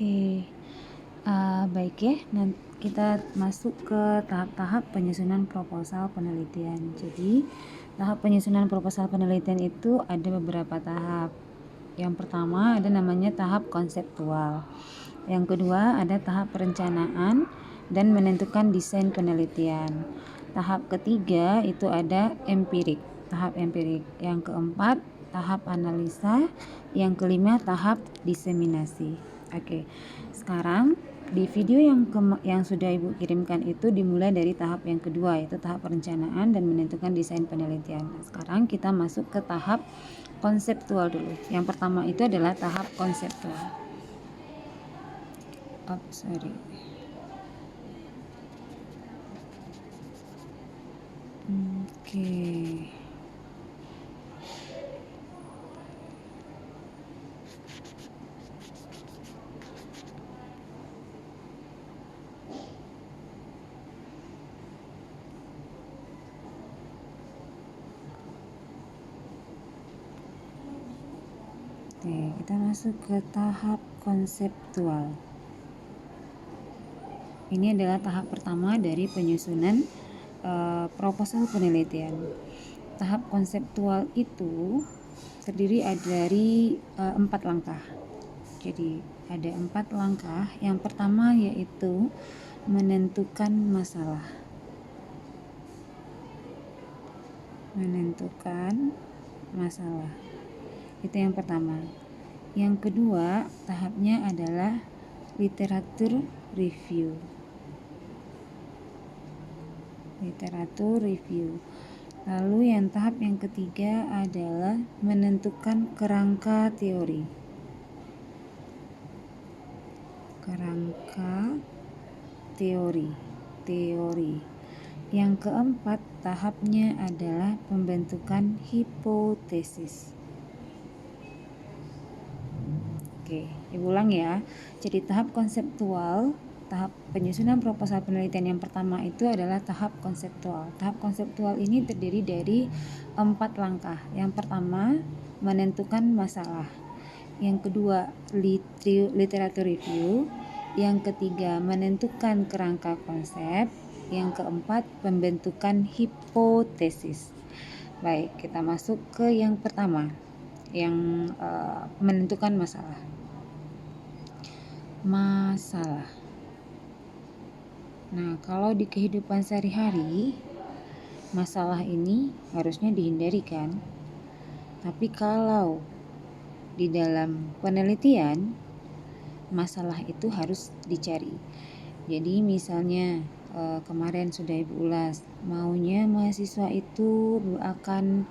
Oke, baik ya. Nanti kita masuk ke tahap-tahap penyusunan proposal penelitian. Jadi, tahap penyusunan proposal penelitian itu ada beberapa tahap. Yang pertama ada namanya tahap konseptual. Yang kedua ada tahap perencanaan dan menentukan desain penelitian. Tahap ketiga itu ada tahap empirik. Yang keempat tahap analisa. Yang kelima tahap diseminasi. Oke, sekarang di video yang sudah Ibu kirimkan itu dimulai dari tahap yang kedua, yaitu tahap perencanaan dan menentukan desain penelitian. Nah, sekarang kita masuk ke tahap konseptual dulu. Yang pertama itu adalah tahap konseptual. Oke. Oke, kita masuk ke tahap konseptual. Ini adalah tahap pertama dari penyusunan proposal penelitian. Tahap konseptual itu terdiri dari 4 langkah. Jadi ada 4 langkah. Yang pertama yaitu menentukan masalah. Itu yang pertama. Yang kedua, tahapnya adalah literatur review. Lalu tahap yang ketiga adalah menentukan kerangka teori. Yang keempat, tahapnya adalah pembentukan hipotesis. Oke, Ibu ulang ya. Jadi tahap konseptual, tahap penyusunan proposal penelitian yang pertama itu adalah tahap konseptual. Tahap konseptual ini terdiri dari 4 langkah. Yang pertama, menentukan masalah. Yang kedua, literatur review. Yang ketiga, menentukan kerangka konsep. Yang keempat, pembentukan hipotesis. Baik, kita masuk ke yang pertama, yang menentukan masalah. Nah, kalau di kehidupan sehari-hari, masalah ini harusnya dihindari kan? Tapi kalau di dalam penelitian, masalah itu harus dicari. Jadi misalnya kemarin sudah Ibu ulas, maunya mahasiswa itu akan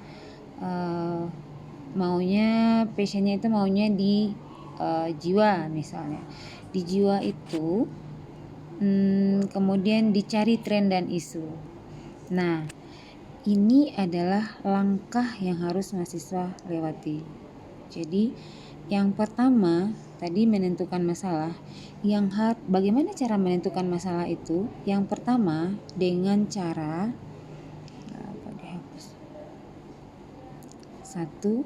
passionnya itu maunya di jiwa misalnya. Di jiwa itu kemudian dicari tren dan isu. Nah, ini adalah langkah yang harus mahasiswa lewati. Jadi yang pertama tadi menentukan masalah. Bagaimana cara menentukan masalah itu? Yang pertama dengan cara 1.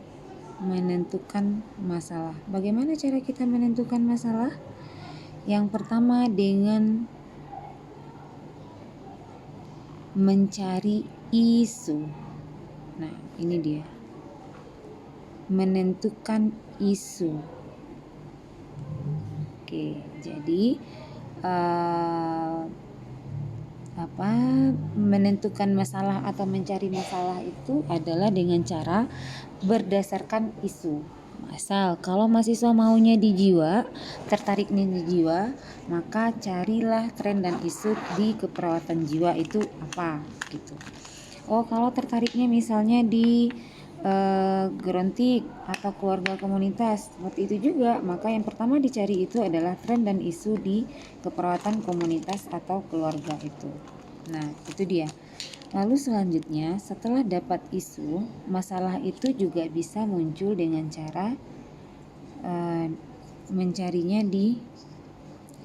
Menentukan masalah. Bagaimana cara kita menentukan masalah? Yang pertama dengan mencari isu. Nah, ini dia. Menentukan isu. Oke, jadi menentukan masalah atau mencari masalah itu adalah dengan cara berdasarkan isu. Misal kalau mahasiswa maunya di jiwa, tertariknya di jiwa, maka carilah tren dan isu di keperawatan jiwa itu apa gitu. Kalau tertariknya misalnya di gerontik atau keluarga komunitas, seperti itu juga, maka yang pertama dicari itu adalah tren dan isu di keperawatan komunitas atau keluarga itu. Nah, itu dia. Lalu selanjutnya, setelah dapat isu, masalah itu juga bisa muncul dengan cara mencarinya di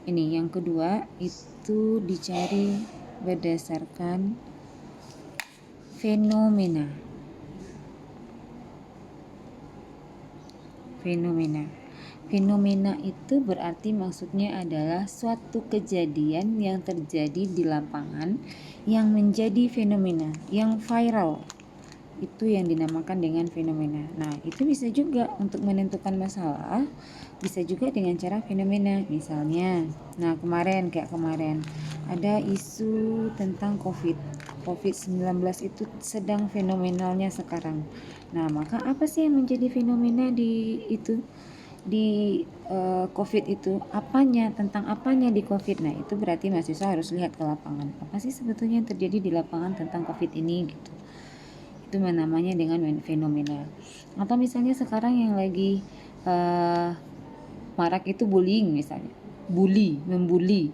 ini. Yang kedua itu dicari berdasarkan fenomena. Fenomena itu berarti maksudnya adalah suatu kejadian yang terjadi di lapangan yang menjadi fenomena, yang viral. Itu yang dinamakan dengan fenomena. Nah, itu bisa juga untuk menentukan masalah, bisa juga dengan cara fenomena. Misalnya, kayak kemarin ada isu tentang COVID-19 itu sedang fenomenalnya sekarang. Nah, maka apa sih yang menjadi fenomena di COVID itu, tentang apanya di COVID. Nah, itu berarti mahasiswa harus lihat ke lapangan. Apa sih sebetulnya yang terjadi di lapangan tentang COVID ini gitu. Itu namanya dengan fenomena. Atau misalnya sekarang yang lagi marak itu bullying misalnya. Membuli.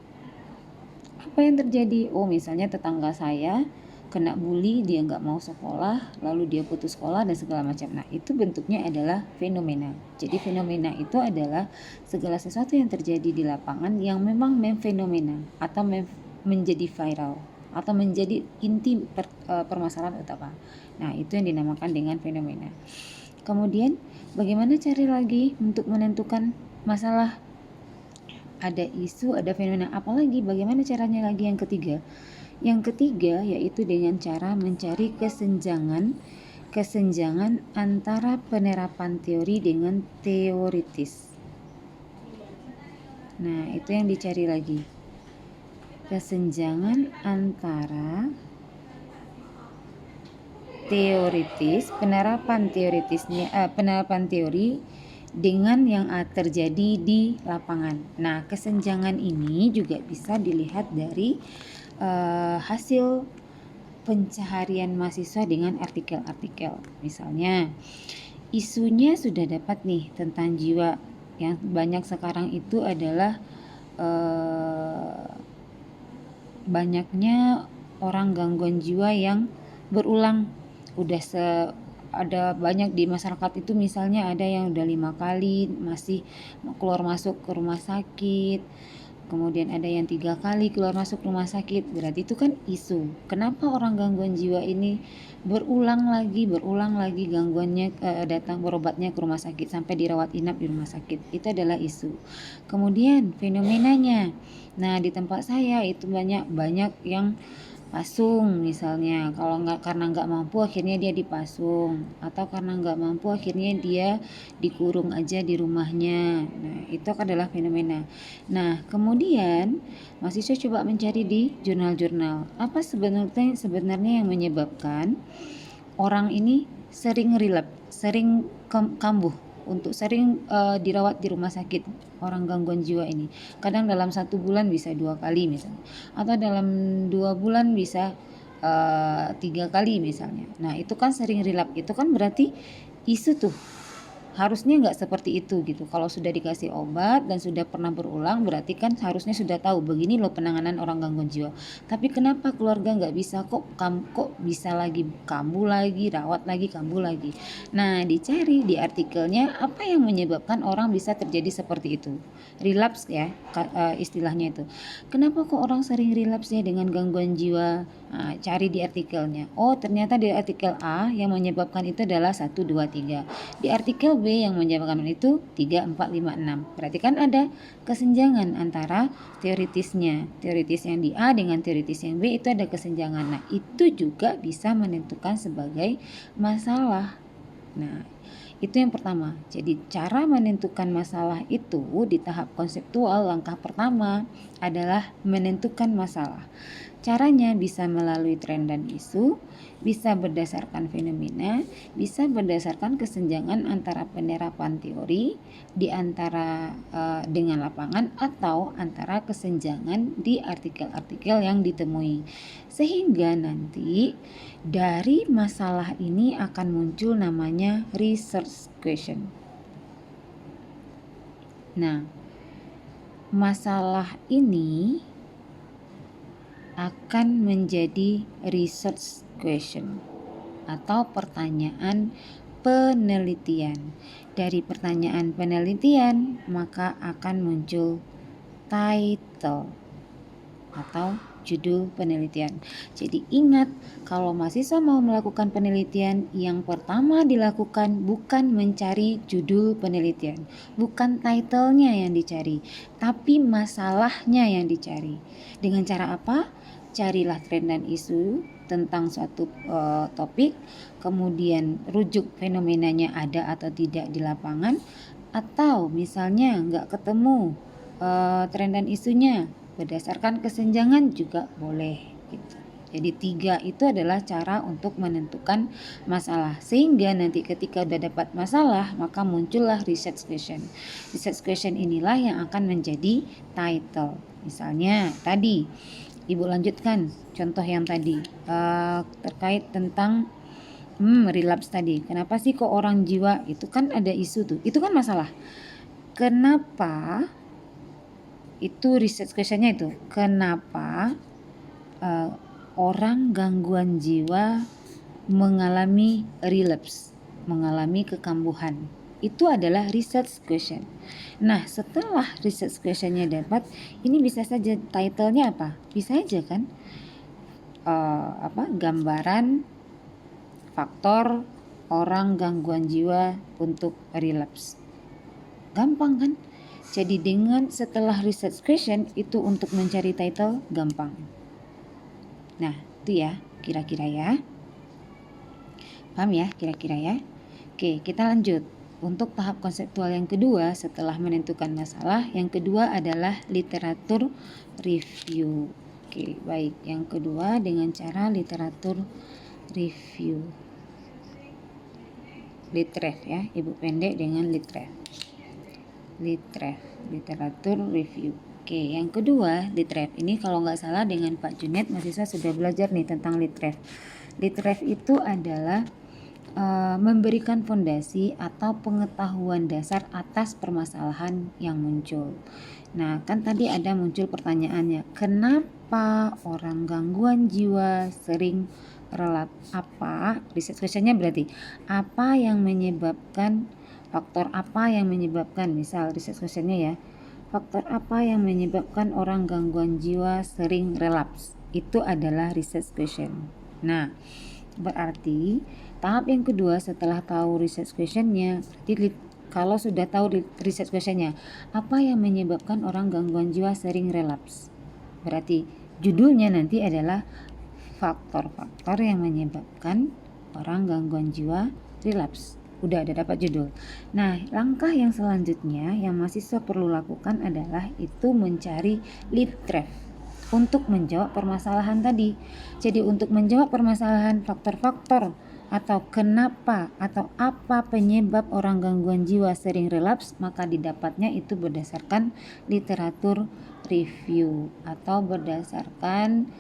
Apa yang terjadi? Oh, misalnya tetangga saya kena bully, dia nggak mau sekolah, lalu dia putus sekolah dan segala macam. Nah, itu bentuknya adalah fenomena. Jadi fenomena itu adalah segala sesuatu yang terjadi di lapangan yang memang memfenomena atau menjadi viral atau menjadi inti permasalahan utama. Nah, itu yang dinamakan dengan fenomena. Kemudian, bagaimana cara lagi untuk menentukan masalah? Ada isu, ada fenomena, apalagi bagaimana caranya lagi yang ketiga? Yang ketiga yaitu dengan cara mencari kesenjangan antara penerapan teori dengan teoritis. Nah, itu yang dicari lagi. Kesenjangan antara penerapan teori dengan yang terjadi di lapangan. Nah, kesenjangan ini juga bisa dilihat dari hasil pencaharian mahasiswa dengan artikel-artikel. Misalnya, isunya sudah dapat nih tentang jiwa. Yang banyak sekarang itu adalah banyaknya orang gangguan jiwa yang berulang. Ada banyak di masyarakat itu, misalnya ada yang udah 5 kali masih keluar masuk ke rumah sakit, kemudian ada yang 3 kali keluar masuk rumah sakit. Berarti itu kan isu. Kenapa orang gangguan jiwa ini berulang lagi gangguannya, datang berobatnya ke rumah sakit sampai dirawat inap di rumah sakit. Itu adalah isu. Kemudian fenomenanya, nah di tempat saya itu banyak yang pasung misalnya. Kalau karena nggak mampu akhirnya dia dipasung, atau karena nggak mampu akhirnya dia dikurung aja di rumahnya. Nah, itu adalah fenomena. Nah, kemudian mahasiswa coba mencari di jurnal-jurnal apa sebenarnya yang menyebabkan orang ini sering kambuh, untuk sering dirawat di rumah sakit, orang gangguan jiwa ini. Kadang dalam 1 bulan bisa 2 kali misalnya, atau dalam 2 bulan bisa 3 kali misalnya. Nah, itu kan sering relap, itu kan berarti isu tuh. Harusnya nggak seperti itu gitu. Kalau sudah dikasih obat dan sudah pernah berulang, berarti kan harusnya sudah tahu begini loh penanganan orang gangguan jiwa. Tapi kenapa keluarga nggak bisa, kok bisa lagi kambuh lagi, rawat lagi, kambuh lagi. Nah, dicari di artikelnya apa yang menyebabkan orang bisa terjadi seperti itu. Relapse ya, istilahnya itu. Kenapa kok orang sering relapse ya dengan gangguan jiwa? Nah, cari di artikelnya. Oh, ternyata di artikel A yang menyebabkan itu adalah 1, 2, 3. Di artikel B yang menyebabkan itu 3, 4, 5, 6. Berarti kan ada kesenjangan antara teoritis yang di A dengan teoritis yang B, itu ada kesenjangan. Nah, itu juga bisa menentukan sebagai masalah. Nah, itu yang pertama. Jadi cara menentukan masalah itu di tahap konseptual, langkah pertama adalah menentukan masalah. Caranya bisa melalui tren dan isu, bisa berdasarkan fenomena, bisa berdasarkan kesenjangan antara penerapan teori di antara dengan lapangan, atau antara kesenjangan di artikel-artikel yang ditemui. Sehingga nanti dari masalah ini akan muncul namanya research question. Nah, masalah ini akan menjadi research question atau pertanyaan penelitian. Dari pertanyaan penelitian maka akan muncul title atau judul penelitian. Jadi ingat, kalau mahasiswa mau melakukan penelitian, yang pertama dilakukan bukan mencari judul penelitian, bukan title-nya yang dicari, tapi masalahnya yang dicari. Dengan cara apa? Carilah tren dan isu tentang suatu topik, kemudian rujuk fenomenanya ada atau tidak di lapangan, atau misalnya nggak ketemu tren dan isunya, berdasarkan kesenjangan juga boleh gitu. Jadi 3 itu adalah cara untuk menentukan masalah, sehingga nanti ketika udah dapat masalah maka muncullah research question. Research question inilah yang akan menjadi title. Misalnya tadi Ibu lanjutkan contoh yang tadi terkait tentang relapse tadi. Kenapa sih kok orang jiwa, itu kan ada isu tuh, itu kan masalah. Kenapa, itu research questionnya itu, kenapa orang gangguan jiwa mengalami relapse, mengalami kekambuhan? Itu adalah research question. Nah, setelah research questionnya dapat, ini bisa saja title-nya apa? Bisa aja kan? Gambaran faktor orang gangguan jiwa untuk relapse. Gampang kan? Jadi dengan setelah research question itu untuk mencari title gampang. Nah, itu ya kira-kira ya. Paham ya kira-kira ya? Oke, kita lanjut. Untuk tahap konseptual yang kedua setelah menentukan masalah, yang kedua adalah literatur review. Oke, baik. Yang kedua dengan cara literatur review. Litref ya, Ibu pendek dengan litref. Litref, literatur review. Oke, yang kedua litref ini kalau nggak salah dengan Pak Junet mahasiswa sudah belajar nih tentang litref. Litref itu adalah memberikan fondasi atau pengetahuan dasar atas permasalahan yang muncul. Nah, kan tadi ada muncul pertanyaannya, kenapa orang gangguan jiwa sering relap? Apa? Research questionnya berarti apa yang menyebabkan, faktor apa yang menyebabkan, misal research questionnya ya, faktor apa yang menyebabkan orang gangguan jiwa sering relapse? Itu adalah research question. Nah, berarti tahap yang kedua setelah tahu research questionnya, kalau sudah tahu research questionnya, apa yang menyebabkan orang gangguan jiwa sering relapse? Berarti judulnya nanti adalah faktor-faktor yang menyebabkan orang gangguan jiwa relapse. Udah ada dapat judul. Nah, langkah yang selanjutnya yang mahasiswa perlu lakukan adalah itu mencari litref untuk menjawab permasalahan tadi. Jadi untuk menjawab permasalahan faktor-faktor atau kenapa atau apa penyebab orang gangguan jiwa sering relapse, maka didapatnya itu berdasarkan literatur review atau berdasarkan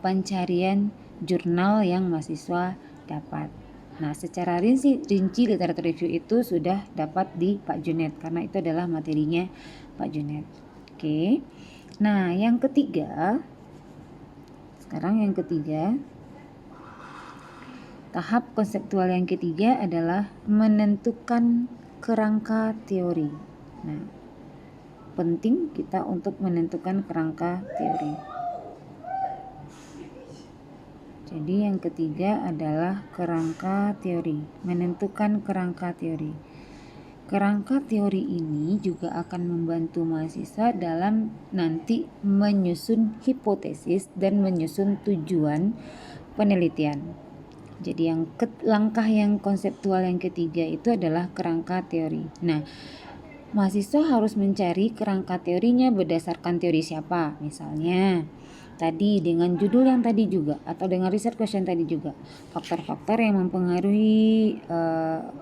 pencarian jurnal yang mahasiswa dapat. Nah, secara rinci literatur review itu sudah dapat di Pak Junet karena itu adalah materinya Pak Junet. Oke. Nah, yang ketiga, sekarang yang ketiga, tahap konseptual yang ketiga adalah menentukan kerangka teori. Nah, penting kita untuk menentukan kerangka teori. Jadi yang ketiga adalah kerangka teori, menentukan kerangka teori. Kerangka teori ini juga akan membantu mahasiswa dalam nanti menyusun hipotesis dan menyusun tujuan penelitian. Jadi langkah yang konseptual yang ketiga itu adalah kerangka teori. Nah, mahasiswa harus mencari kerangka teorinya berdasarkan teori siapa. Misalnya tadi dengan judul yang tadi juga atau dengan research question tadi juga, faktor-faktor yang mempengaruhi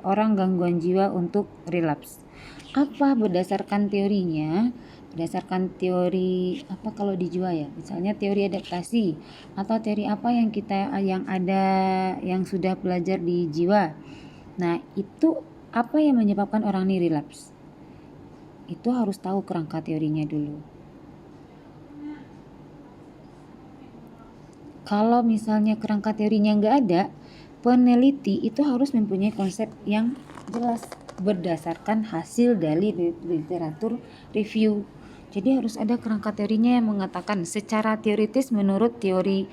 orang gangguan jiwa untuk relapse. Apa berdasarkan teorinya? Berdasarkan teori apa kalau di jiwa ya, misalnya teori adaptasi atau teori apa yang ada yang sudah belajar di jiwa. Nah, itu apa yang menyebabkan orang ini relapse? Itu harus tahu kerangka teorinya dulu. Kalau misalnya kerangka teorinya nggak ada, peneliti itu harus mempunyai konsep yang jelas berdasarkan hasil dari literatur review. Jadi harus ada kerangka teorinya yang mengatakan secara teoritis menurut teori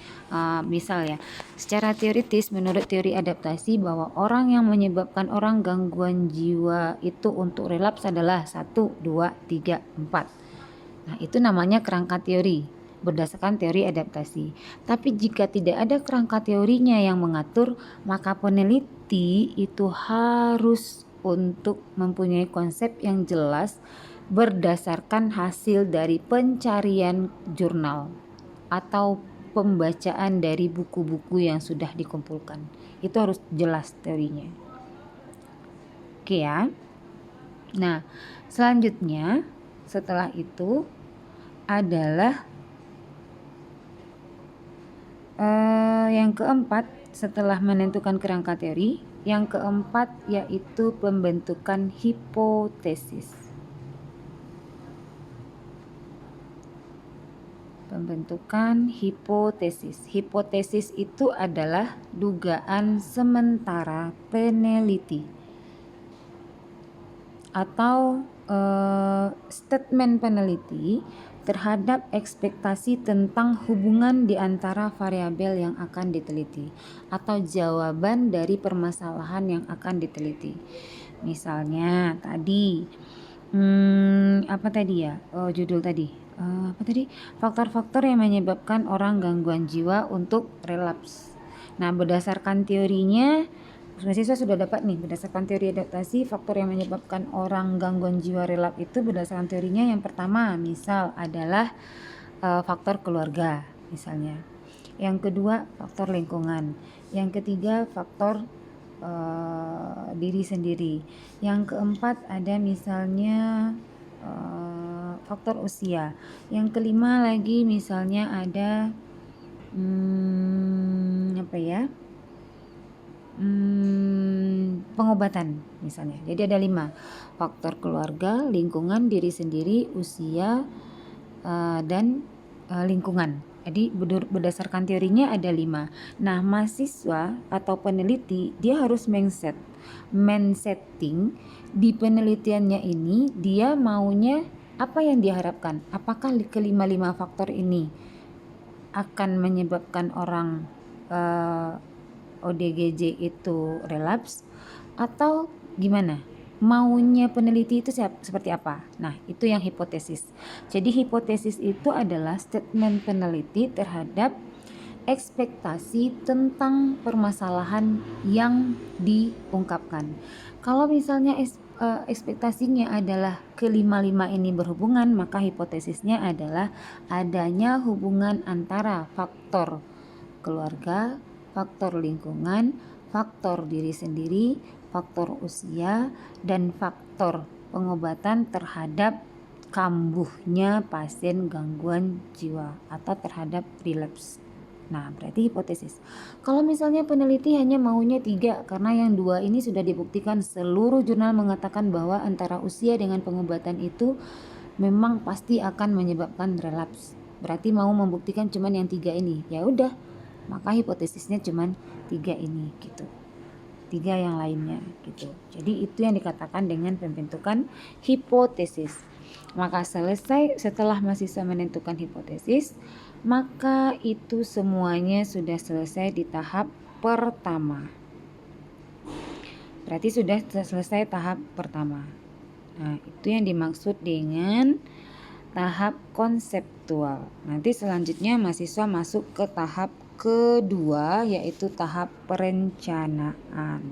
secara teoritis menurut teori adaptasi bahwa orang yang menyebabkan orang gangguan jiwa itu untuk relaps adalah 1, 2, 3, 4. Nah, itu namanya kerangka teori berdasarkan teori adaptasi. Tapi jika tidak ada kerangka teorinya yang mengatur, maka peneliti itu harus untuk mempunyai konsep yang jelas berdasarkan hasil dari pencarian jurnal atau pembacaan dari buku-buku yang sudah dikumpulkan. Itu harus jelas teorinya. Oke ya. Nah, selanjutnya setelah itu adalah yang keempat, setelah menentukan kerangka teori, yang keempat yaitu pembentukan hipotesis. Pembentukan hipotesis. Hipotesis itu adalah dugaan sementara peneliti atau statement peneliti terhadap ekspektasi tentang hubungan di antara variabel yang akan diteliti atau jawaban dari permasalahan yang akan diteliti. Misalnya tadi judul tadi faktor-faktor yang menyebabkan orang gangguan jiwa untuk relaps. Nah, berdasarkan teorinya mahasiswa sudah dapat nih, berdasarkan teori adaptasi faktor yang menyebabkan orang gangguan jiwa relap itu berdasarkan teorinya yang pertama misal adalah faktor keluarga misalnya, yang kedua faktor lingkungan, yang ketiga faktor diri sendiri, yang keempat ada misalnya faktor usia, yang kelima lagi misalnya ada pengobatan misalnya. Jadi ada 5, faktor keluarga, lingkungan, diri sendiri, usia, dan lingkungan. Jadi berdasarkan teorinya ada 5. Nah, mahasiswa atau peneliti dia harus setting di penelitiannya ini dia maunya apa yang diharapkan. Apakah kelima-lima faktor ini akan menyebabkan orang ODGJ itu relaps atau gimana? Maunya peneliti itu seperti apa? Nah, itu yang hipotesis. Jadi hipotesis itu adalah statement peneliti terhadap ekspektasi tentang permasalahan yang diungkapkan. Kalau misalnya ekspektasinya adalah kelima-lima ini berhubungan, maka hipotesisnya adalah adanya hubungan antara faktor keluarga, faktor lingkungan, faktor diri sendiri, faktor usia, dan faktor pengobatan terhadap kambuhnya pasien gangguan jiwa atau terhadap relapse. Nah, berarti hipotesis. Kalau misalnya peneliti hanya maunya 3 karena yang 2 ini sudah dibuktikan seluruh jurnal mengatakan bahwa antara usia dengan pengobatan itu memang pasti akan menyebabkan relapse. Berarti mau membuktikan cuman yang 3 ini. Ya udah, maka hipotesisnya cuman 3 ini gitu. 3 yang lainnya gitu. Jadi itu yang dikatakan dengan pembentukan hipotesis. Maka selesai setelah mahasiswa menentukan hipotesis, maka itu semuanya sudah selesai di tahap pertama. Berarti sudah selesai tahap pertama. Nah, itu yang dimaksud dengan tahap konseptual. Nanti selanjutnya mahasiswa masuk ke tahap kedua yaitu tahap perencanaan.